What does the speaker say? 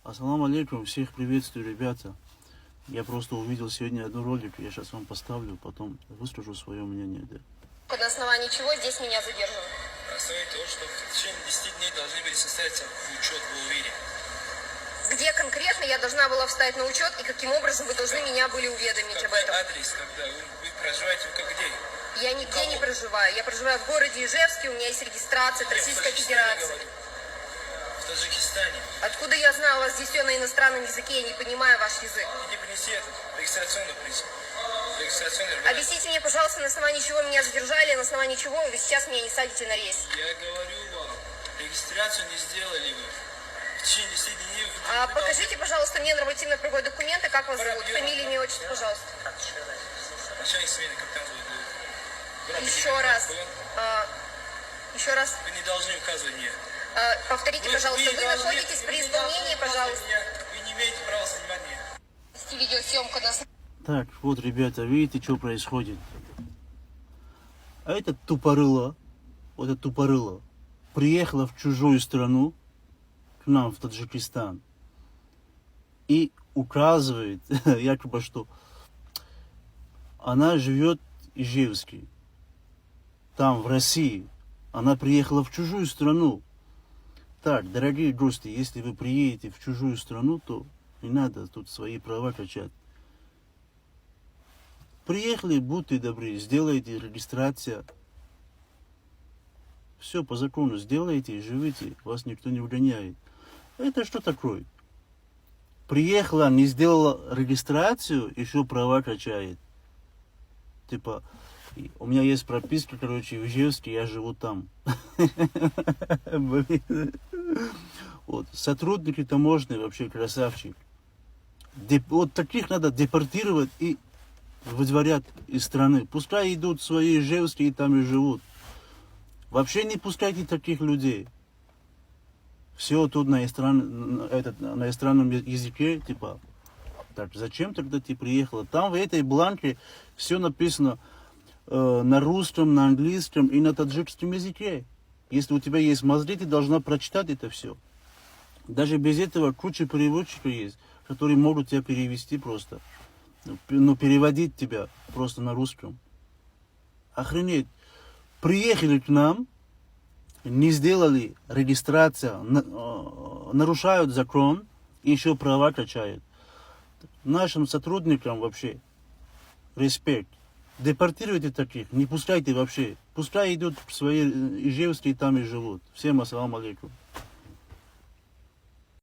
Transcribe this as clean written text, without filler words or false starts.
Ассаламу алейкум, всех приветствую, ребята. Я просто увидел сегодня одну ролик, я сейчас вам поставлю, потом выскажу свое мнение. Да. На основании чего здесь меня задерживают? На основании того, что в течение 10 дней должны были состояться учет в УВИРе. Где конкретно я должна была встать на учет и каким образом вы должны меня были уведомить об Какой этом? адрес, когда вы проживаете как где? Я нигде не проживаю. Я проживаю в городе Ижевске, у меня есть регистрация от Российской Федерации. В Таджикистане. Откуда я знаю, у вас здесь все на иностранном языке, я не понимаю ваш язык. Иди принеси этот регистрационный принцип. Объясните мне, пожалуйста, на основании чего меня задержали, на основании чего вы сейчас меня не садите на рейс. Я говорю вам, регистрацию не сделали вы. В течение 10 дней вы покажите, пожалуйста, мне нормативно-правовые документы, как вас зовут, фамилия, имя, отчество, пожалуйста. Начальник смены капитан зовут. Еще раз. Еще раз. Вы не должны указывать мне. Повторите, пожалуйста, вы находитесь при исполнении, пожалуйста. Вы не имеете права снимать меня. Видеосъемка на... Так, вот, ребята, видите, что происходит? А это тупорыло, вот это тупорыло, приехала в чужую страну, к нам в Таджикистан, и указывает, якобы, что она живет в Ижевске, там, в России. Она приехала в чужую страну. Так, дорогие гости, если вы приедете в чужую страну, то не надо тут свои права качать. Приехали, будьте добры, сделайте регистрацию. Все по закону сделайте и живите, вас никто не угоняет. Это что такое? Приехала, не сделала регистрацию, еще права качает. Типа, у меня есть прописка, короче, в Ижевске, я живу там. Вот, сотрудники таможни вообще красавчик. Вот таких надо депортировать и выдворять из страны. Пускай идут в свои Ижевские и там и живут. Вообще не пускайте таких людей. Все тут на иностранном языке, типа, так зачем тогда ты приехала? Там в этой бланке все написано на русском, на английском и на таджикском языке. Если у тебя есть мозги, ты должна прочитать это все. Даже без этого куча переводчиков есть, которые могут тебя перевести просто. Ну, переводить тебя просто на русском. Охренеть. Приехали к нам, не сделали регистрацию, нарушают закон, и еще права качают. Нашим сотрудникам вообще респект. Депортируйте таких, не пускайте вообще. Пускай идут в свои Ижевские, там и живут. Всем ассаламу алейкум.